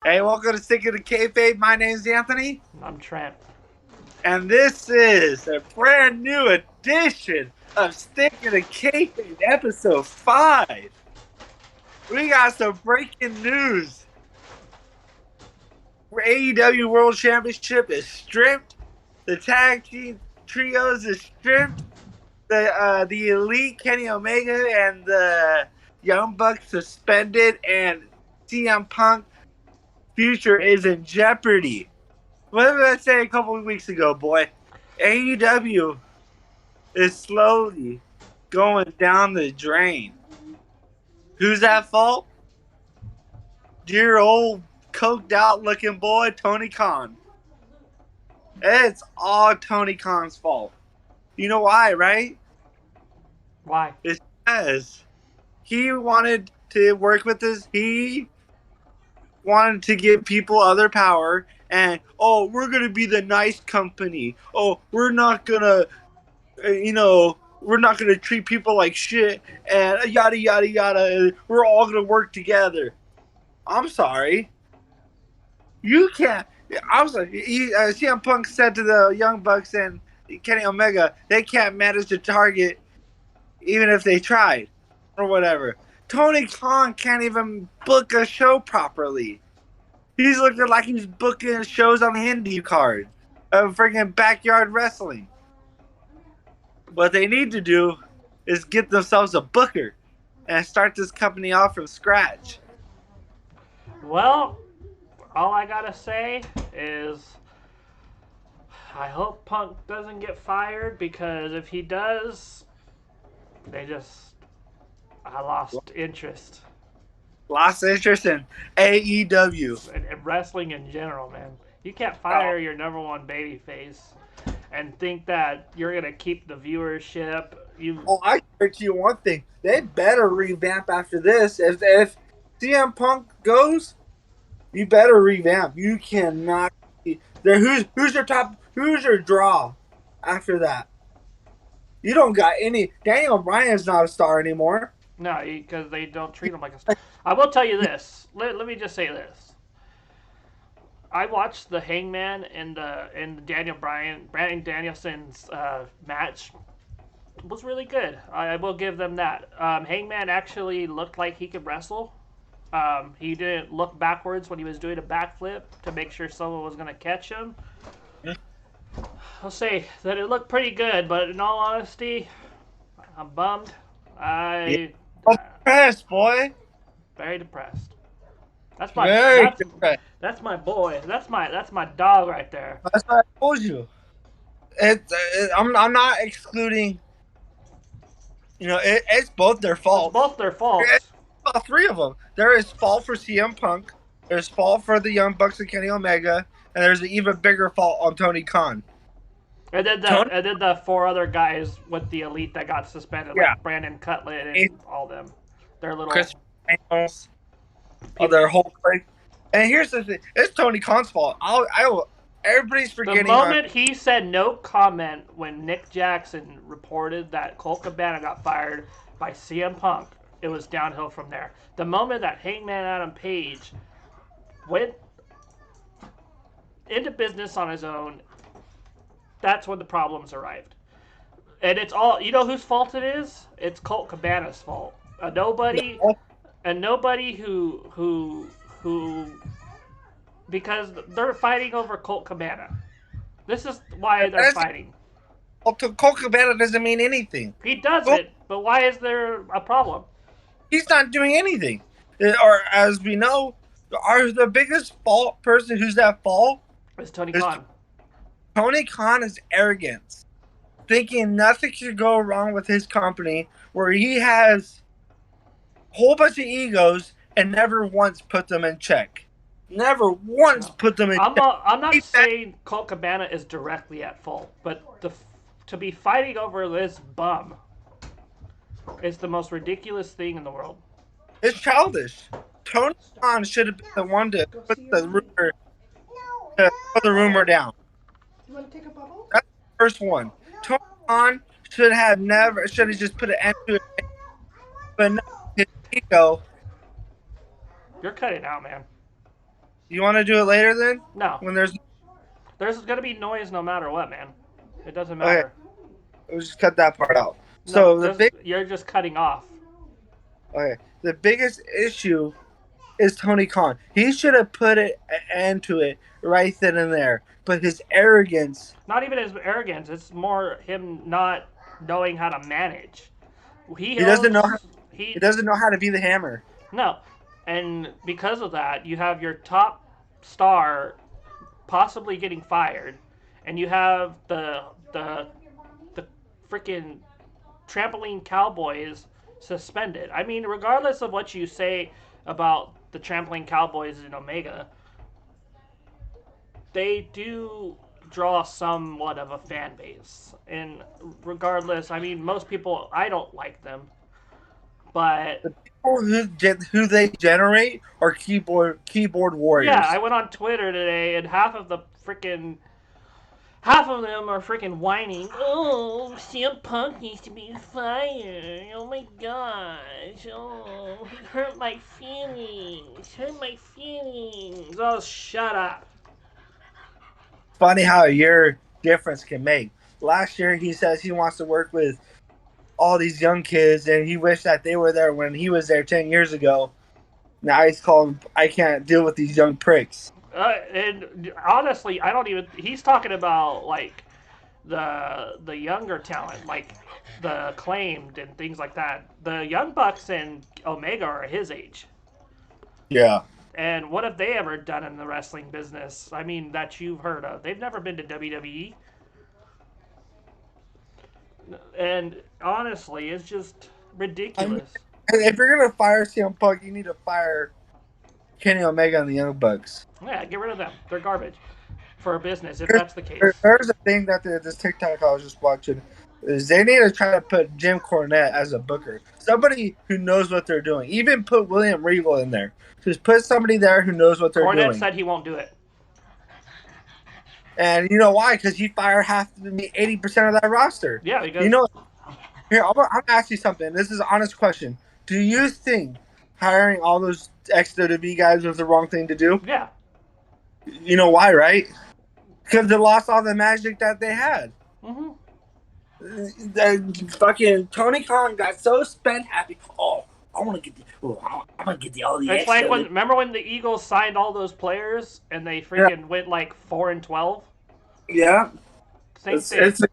Hey, welcome to Sticking to Kayfabe. My name's Anthony, I'm Trent. and this is a brand new edition of Sticking to Kayfabe, episode 5. We got some breaking news. AEW World Championship is stripped. The tag team trios is stripped. The Elite, Kenny Omega, and the Young Bucks suspended, and CM Punk future is in jeopardy. What did I say a couple of weeks ago, boy? AEW is slowly going down the drain. Who's at fault? Dear old coked out looking boy, Tony Khan. It's all Tony Khan's fault. You know why, right? Why? It's because he wanted to work with this. He wanted to give people other power. And, oh, we're going to be the nice company. Oh, we're not going to we're not going to treat people like shit and yada, yada, yada. We're all going to work together. I'm sorry. You can't. I was like, CM Punk said to the Young Bucks and Kenny Omega, they can't manage the target even if they tried or whatever. Tony Khan can't even book a show properly. He's looking like he's booking shows on the indie card of freaking backyard wrestling. What they need to do is get themselves a booker and start this company off from scratch. Well, all I gotta say is I hope Punk doesn't get fired because if he does, they just I lost interest Lost interest in AEW. in wrestling in general, man. You can't Oh, fire your number one baby face and think that you're gonna keep the viewership. You I guarantee you one thing: they better revamp after this. If CM Punk goes, you better revamp. You cannot. There, who's your top? Who's your draw after that? You don't got any. Daniel Bryan's not a star anymore. no, because they don't treat him like a star. I will tell you this. Let me just say this. I watched the Hangman and the Daniel Bryan Danielson's match. It was really good. I will give them that. Hangman actually looked like he could wrestle. He didn't look backwards when he was doing a backflip to make sure someone was going to catch him. I'll say that it looked pretty good, but in all honesty, I'm bummed. Yeah, I depressed, boy. very depressed. That's my Very that's depressed. that's my boy. That's my dog right there. That's what I told you. I'm not excluding. It's both their It's fault. both their It's faults. all three of them. There is fault for CM Punk. There's fault for the Young Bucks and Kenny Omega, and there's an even bigger fault on Tony Khan. Tony, And then the four other guys with the elite that got suspended, yeah, like Brandon Cutlet and all them. Their Chris little Daniels, people. their whole clique. And here's the thing: it's Tony Khan's fault. I will. Everybody's The forgetting on. moment he said no comment when Nick Jackson reported that Colt Cabana got fired by CM Punk, it was downhill from there. The moment that Hangman Adam Page went into business on his own, that's when the problems arrived. And it's all, you know whose fault it is? It's Colt Cabana's fault. A nobody who because they're fighting over Colt Cabana. This is why they're That's fighting. to Colt Cabana doesn't mean anything. He does Colt, it, but why is there a problem? he's not doing anything. Or as we know, the biggest fault person who's at fault It's Tony is Khan. Tony Khan is arrogance, thinking nothing should go wrong with his company, where he has a whole bunch of egos and never once put them in check. Never once No. put them in check. I'm not saying Colt Cabana is directly at fault, but to be fighting over this bum is the most ridiculous thing in the world. It's childish. Tony Khan should have been the one to put the rumor down. You want to take a bubble? That's the first one. Tony Khan should have just put an end to it, but no, his ego. You're cutting out, man. You want to do it later then? No, When there's there's gonna be noise no matter what, man. It doesn't okay, matter. we'll just cut that part out. No, So you're just cutting off. the biggest issue is Tony Khan. He should have put an end to it right then and there. But his arrogance, Not even his arrogance. It's more him not knowing how to manage. He he doesn't know. owns He he doesn't know how to be the hammer. no, and because of that, you have your top star possibly getting fired, and you have the freaking trampoline cowboys suspended. I mean, regardless of what you say about the trampoline cowboys in Omega, they do draw somewhat of a fan base. And regardless, I mean, most people, I don't like them, but The people who they generate are keyboard yeah, I warriors. went on Twitter today, and half of them are freaking whining. Oh, CM Punk needs to be fired. Oh my gosh. Oh, he hurt my feelings. Hurt my feelings. Oh, shut up. Funny how a year difference can make. Last year he says he wants to work with all these young kids, and he wished that they were there when he was there 10 years ago. Now he's calling. I can't deal with these young pricks. And honestly, I don't even. He's talking about like the younger talent, like the acclaimed and things like that. The Young Bucks and Omega are his age. Yeah. And what have they ever done in the wrestling business? I mean, that you've heard of. They've never been to WWE. And honestly, it's just I mean, ridiculous. if you're gonna fire CM Punk, you need to fire Kenny Omega and the Young Bucks. Yeah, get rid of them. They're garbage for a business if that's the case. There's a thing that this TikTok I was just watching is they need to try to put Jim Cornette as a booker, somebody who knows what they're doing. Even put William Regal in there. Just put somebody there who knows what they're Cornette doing. said he won't do it. And you know why? Because he fired 80% of that roster. Yeah, because You know, here I'm gonna ask you something. This is an honest question. Do you think hiring all those ex-WWE guys was the wrong thing to do? yeah, You know why, right? Because they lost all the magic that they had. hmm Fucking Tony Khan got so spent happy. Oh, I want to get the. Oh, I'm gonna get all the it's extra. like when remember when the Eagles signed all those players and they freaking went like 4-12. Yeah, Same thing. it's a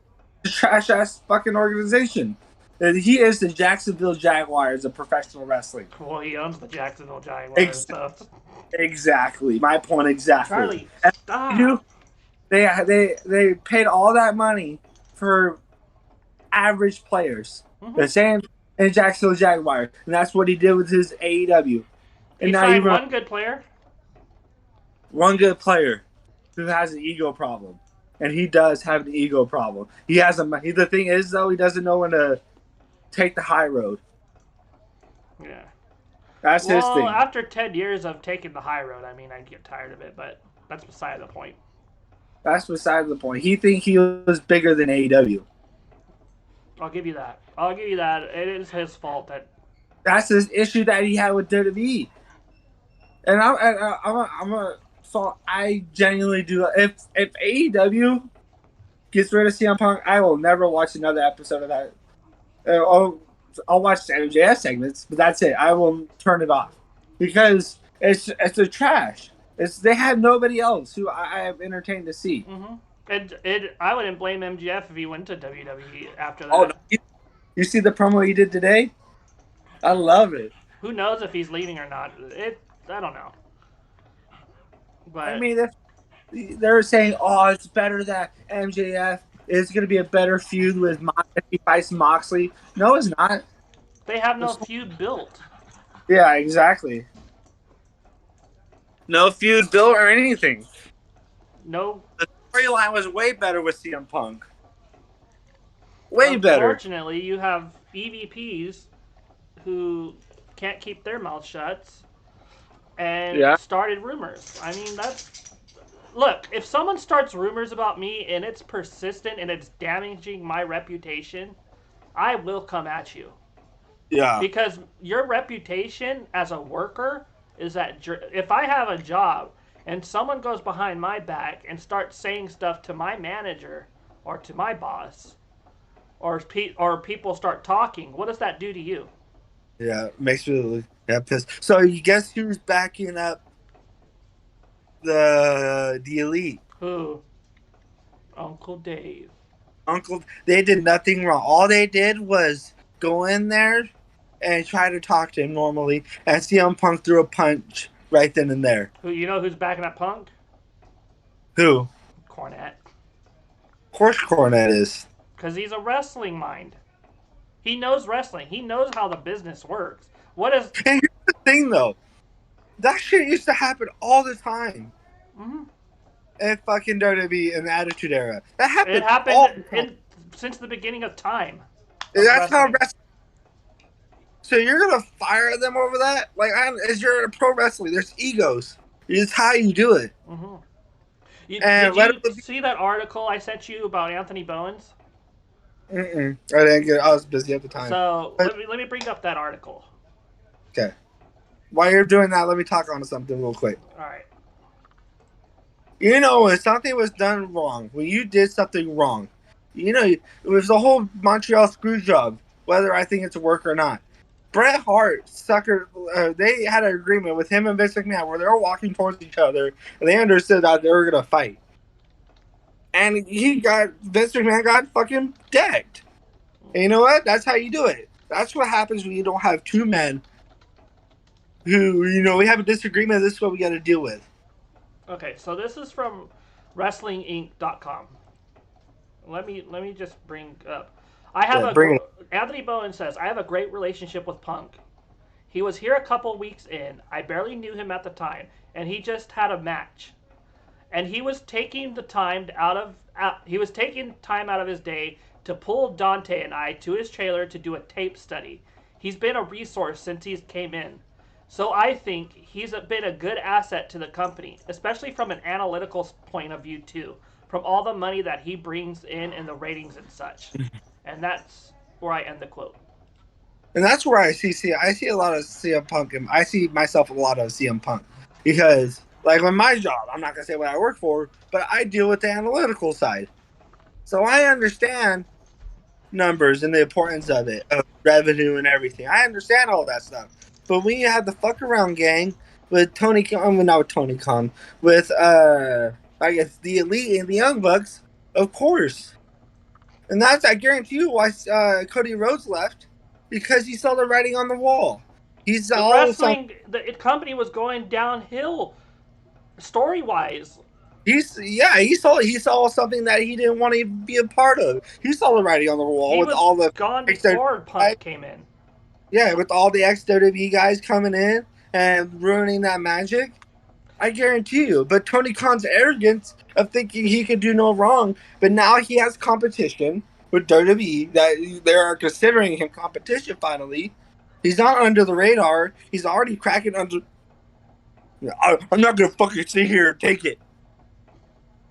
trash ass fucking organization. And he is the Jacksonville Jaguars of professional wrestling. Well, he owns the Jacksonville Jaguars. Exactly. So. Exactly. My point exactly. Charlie, And stop. they paid all that money for average players. The same in Jacksonville Jaguars, and that's what he did with his AEW. And He not signed even one good player. one good player who has an ego problem, and he does have an ego problem. He has a. The thing is though, he doesn't know when to take the high road. Yeah. That's his Well, thing. after 10 years of taking the high road, I mean, I'd get tired of it, but that's beside the point. That's beside the point. He think he was bigger than AEW. I'll give you that. I'll give you that. It is his fault that. That's his issue that he had with WWE. And I'm a so I genuinely do. If AEW gets rid of CM Punk, I will never watch another episode of that. I'll watch the MJF segments, but that's it. I will turn it off because it's a trash. They have nobody else who I have entertained to see. Mm-hmm. I wouldn't blame MGF if he went to WWE after that. Oh, no. You see the promo he did today? I love it. Who knows if he's leaving or not? I don't know. But I mean, if they're saying, "Oh, it's better that MJF is going to be a better feud with if he fights Moxley." No, it's not. they have no feud built. Yeah, exactly. No feud built or anything. No. The storyline was way better with CM Punk. Way better. Unfortunately, you have EVPs who can't keep their mouth shut and started rumors. I mean, that's. Look, if someone starts rumors about me and it's persistent and it's damaging my reputation, I will come at you. Yeah. Because your reputation as a worker is that if I have a job and someone goes behind my back and starts saying stuff to my manager or to my boss, or people start talking, what does that do to you? Yeah, makes me pissed. So you guess who's backing up the elite? Who? Uncle Dave. Uncle, they did nothing wrong. All they did was go in there and try to talk to him normally, and CM Punk threw a punch right then and there. Who, you know who's backing up Punk? Who? Cornette. Of course, Cornette is. Because he's a wrestling mind. He knows wrestling. He knows how the business works. What is? And here's the thing, though, that shit used to happen all the time. Mm-hmm. In fucking WWE in the Attitude Era, that It happened all happened the time. since the beginning of time. Of That's how wrestling. wrestling. So you're gonna fire them over that? Like, as you're in pro wrestling, there's egos. It's how you do it. Mm-hmm. And Did let you them. see that article I sent you about Anthony Bowens? I didn't get. I was busy at the time. So But, let me bring up that article. okay. While you're doing that, let me talk on something real quick. All right. You know, when something was done wrong, when you did something wrong, you know, it was the whole Montreal screw job, whether I think it's a work or not. Bret Hart, sucker, they had an agreement with him and Vince McMahon where they were walking towards each other, and they understood that they were going to fight. And Vince McMahon got fucking decked. And you know what? That's how you do it. That's what happens when you don't have two men who, we have a disagreement. This is what we got to deal with. Okay, so this is from WrestlingInc.com. Let me just bring up. Bring it. Anthony Bowen says, I have a great relationship with Punk. He was here a couple weeks in. I barely knew him at the time, and he just had a match. And he was taking time out of his day to pull Dante and I to his trailer to do a tape study. He's been a resource since he came in. So I think he's been a good asset to the company, especially from an analytical point of view too, from all the money that he brings in and the ratings and such. And that's where I end the quote. And that's where I see a lot of CM Punk, and I see myself a lot of CM Punk because, like, with my job, I'm not gonna say what I work for, but I deal with the analytical side, so I understand numbers and the importance of it, of revenue and everything. I understand all that stuff. But when you have the fuck around gang with Tony Khan, not with Tony Khan, with I guess the Elite and the Young Bucks, of course. And that's, I guarantee you, why Cody Rhodes left, because he saw the writing on the wall. He's The all some. wrestling company was going downhill story wise. He saw something that he didn't want to be a part of. He saw the writing on the wall He with was all the gone before Punk came in. yeah, with all the ex-WWE guys coming in and ruining that magic. I guarantee you. But Tony Khan's arrogance of thinking he could do no wrong, but now he has competition with WWE that they are considering him competition finally. He's not under the radar. He's already cracking under. I'm not gonna fucking sit here and take it.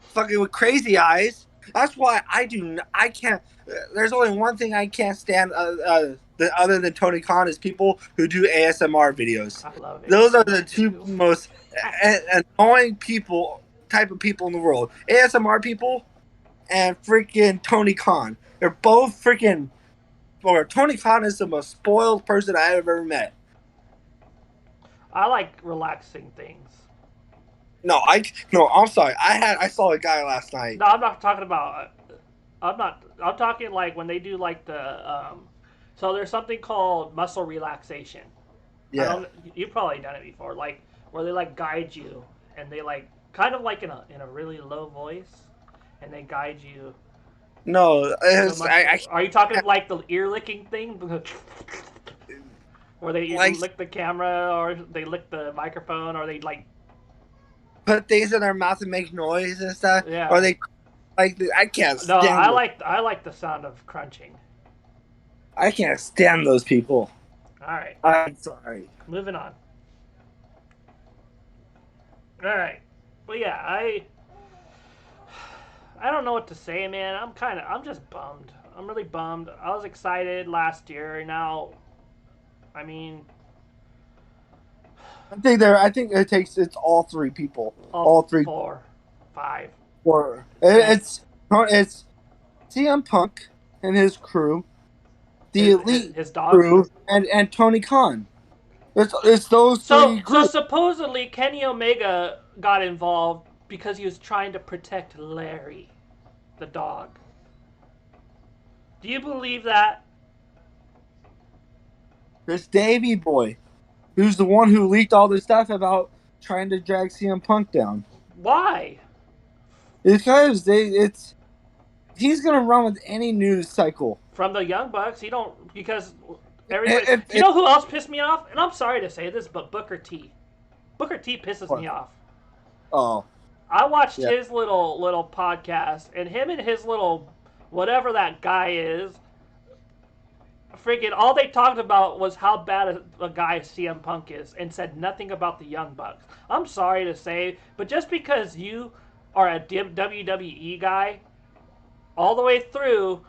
Fucking with crazy eyes. That's why I can't. There's only one thing I can't stand other than Tony Khan is people who do ASMR videos. I love it. Those are the two most annoying type of people in the world. ASMR people and freaking Tony Khan. They're both freaking. Or Tony Khan is the most spoiled person I've ever met. I like relaxing things. No, I'm sorry. I saw a guy last night. No, I'm not talking about. I'm talking like when they do like the. So there's something called muscle relaxation. I Yeah. don't. You've probably done it before, like where they like guide you and they like kind of like in a really low voice, and they guide you. No, Are you talking like the ear licking thing? Where they like lick the camera or they lick the microphone or they like. put things in their mouth and make noise and stuff. Yeah. Or they I can't No, stand. I like the sound of crunching. I can't stand those people. All right. I'm sorry. Moving on. All right. Well, yeah, I don't know what to say, man. I'm just bummed. I'm really bummed. I was excited last year. Now, I mean, I think it's all three people. All three. 4, 5. Or Ten. it's CM Punk and his crew, the Elite His dog. crew, and Tony Khan. It's those three So groups. supposedly Kenny Omega got involved because he was trying to protect Larry, the dog. Do you believe that? This Davey boy, who's the one who leaked all this stuff about trying to drag CM Punk down. Why? It's because he's gonna run with any news cycle. From the Young Bucks, you don't because everybody. You If know who else pissed me off? And I'm sorry to say this, but Booker T. Booker T pisses me off. oh I watched yeah. his little podcast, and him and his little whatever that guy is, freaking all they talked about was how bad a guy CM Punk is, and said nothing about the Young Bucks. I'm sorry to say, but just because you are a WWE guy all the way through,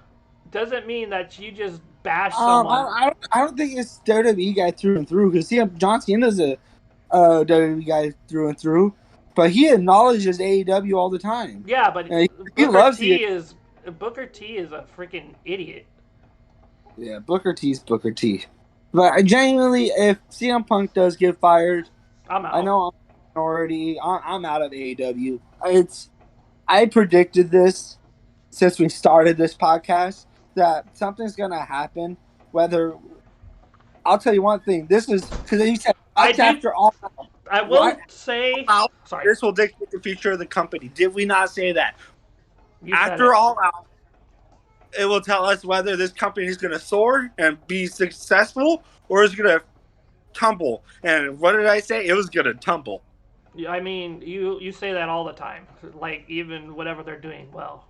doesn't mean that you just bash someone. I don't think it's WWE guy through and through because John Cena's a WWE guy through and through, but he acknowledges AEW all the time. Yeah, but he Booker loves T is a freaking idiot. Yeah, Booker T's Booker T. But genuinely, if CM Punk does get fired, I'm out. I know I'm already. I'm out of AEW. I predicted this since we started this podcast that something's gonna happen. Whether I'll tell you one thing. This is because you said after all. I will say. Sorry. This will dictate the future of the company. Did we not say that? You After all out, it will tell us whether this company is going to soar and be successful or is going to tumble. And what did I say? It was going to tumble. I mean, you say that all the time. Like, even whatever they're doing well.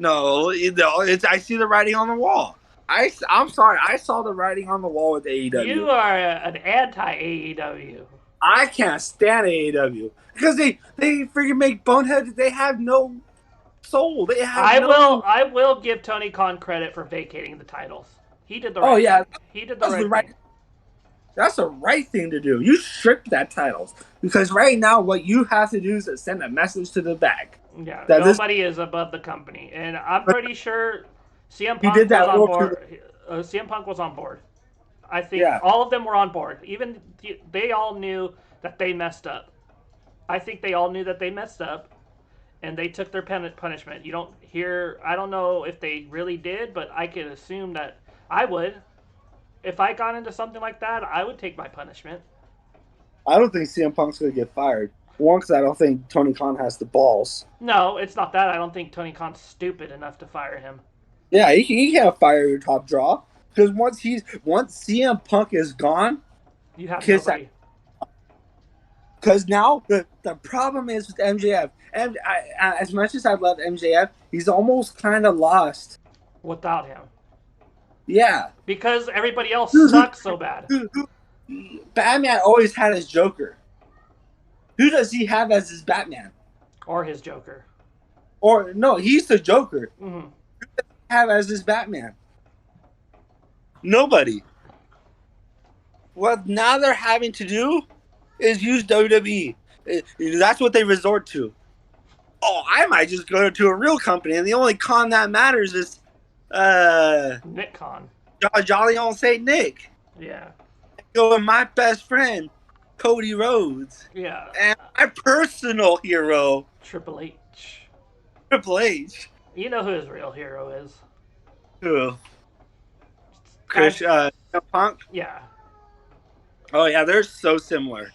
No, I see the writing on the wall. I'm sorry. I saw the writing on the wall with AEW. You are an anti-AEW. I can't stand AEW because they freaking make boneheads. They have no soul. They have I will give Tony Khan credit for vacating the titles. He did the right thing. He did the right thing. That's the right thing to do. You strip that titles because right now what you have to do is to send a message to the back. Yeah, nobody is above the company, and I'm pretty sure CM Punk was on board. CM Punk was on board. I think all of them were on board. Even they all knew that they messed up. I think they all knew that they messed up, and they took their punishment. You don't hear. I don't know if they really did, but I could assume that I would. If I got into something like that, I would take my punishment. I don't think CM Punk's going to get fired. One, because I don't think Tony Khan has the balls. No, it's not that. I don't think Tony Khan's stupid enough to fire him. Yeah, he can't fire your top draw. Because once CM Punk is gone, you have nobody. Because now the problem is with MJF. And as much as I love MJF, he's almost kind of lost without him. Yeah, because everybody else sucks so bad. Batman always had his Joker. Who does he have as his Batman? Or his Joker? Or no, he's the Joker. Mm-hmm. Who does he have as his Batman? Nobody. What now they're having to do is use WWE. That's what they resort to. Oh, I might just go to a real company, and the only con that matters is Nick Con. Jolly old Saint Nick. Yeah. Go with my best friend, Cody Rhodes. Yeah. And my personal hero, Triple H. Triple H. You know who his real hero is? Who? Chris Punk? Yeah. Oh, yeah, they're so similar.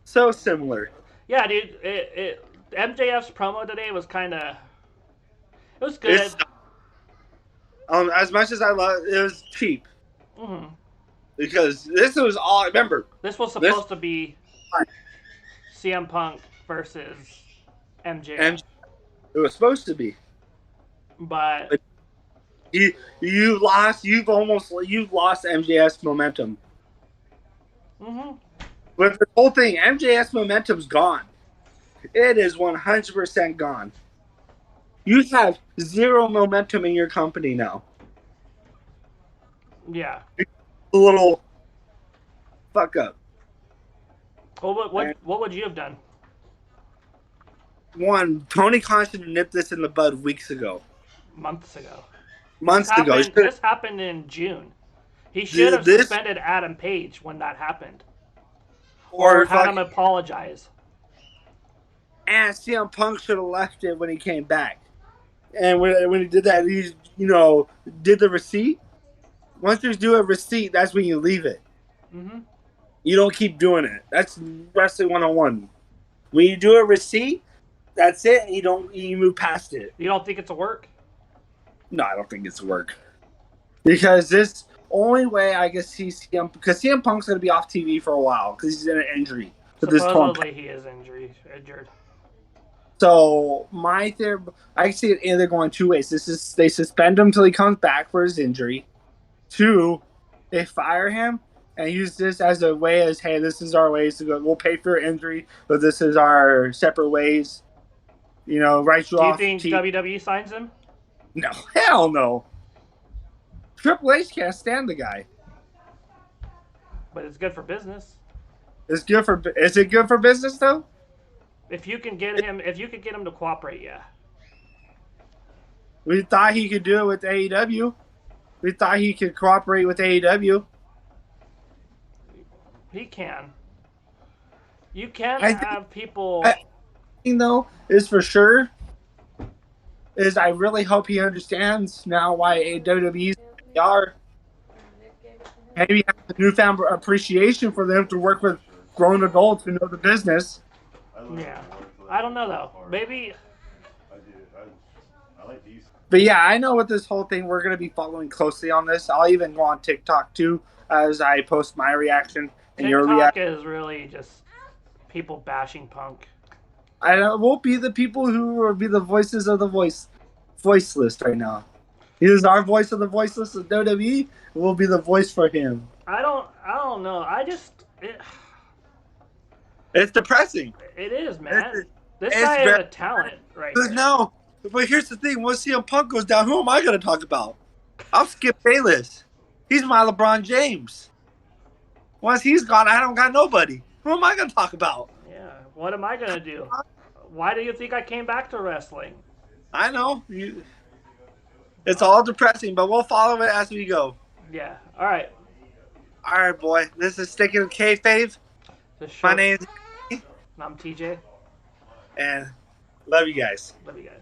So similar. Yeah, dude. MJF's promo today was kind of... It was good. As much as I love it, was cheap. Mm-hmm. Because this was all... Remember. This was supposed to be CM Punk versus MJF. It was supposed to be. But you've lost MJF's momentum. Mm-hmm. But the whole thing, MJF's momentum's gone. It is 100% gone. You have zero momentum in your company now. Yeah. A little fuck up. Well, And what would you have done? one, Tony Khan should have nipped this in the bud weeks ago. Months ago. Months ago. This happened in June. He should have This suspended Adam Page when that happened, or or had fuck, him apologize. and CM Punk should have left it when he came back. And when he did that, he did the receipt. Once you do a receipt, that's when you leave it. Mm-hmm. You don't keep doing it. That's wrestling 101. When you do a receipt, that's it. You move past it. You don't think it's a work? No, I don't think it's work. Because this only way I can see CM, because CM Punk's going to be off TV for a while because he's in an injury. Supposedly he is injured. So my theory, I see it either going two ways. They suspend him until he comes back for his injury. Two, they fire him and use this as a way as, hey, this is our ways to go. We'll pay for your injury, but this is our separate ways. Write you off. Do you think WWE signs him? No, hell no. Triple H can't stand the guy. But it's good for business. Is it good for business though? If you can get him to cooperate, yeah. We thought he could do it with AEW. We thought he could cooperate with AEW. He can. You can't have people. Though is for sure. Is I really hope he understands now why AEW's are. Maybe have a newfound appreciation for them to work with grown adults who know the business. Yeah, I don't know though. Maybe. But yeah, I know with this whole thing, we're going to be following closely on this. I'll even go on TikTok too as I post my reaction and your reaction. TikTok is really just people bashing Punk. I won't be the people who will be the voices of the voiceless right now. He is our voice of the voiceless of WWE. Will be the voice for him. I don't know. It's depressing. It is, man. This guy is a talent, right? No, but here's the thing: once CM Punk goes down, who am I going to talk about? I'll skip Bayless. He's my LeBron James. Once he's gone, I don't got nobody. Who am I going to talk about? Yeah. What am I going to do? Why do you think I came back to wrestling? I know. It's all depressing, but we'll follow it as we go. Yeah. All right. All right, boy. This is Sticking with Kayfabe. My name's I'm TJ. and love you guys. Love you guys.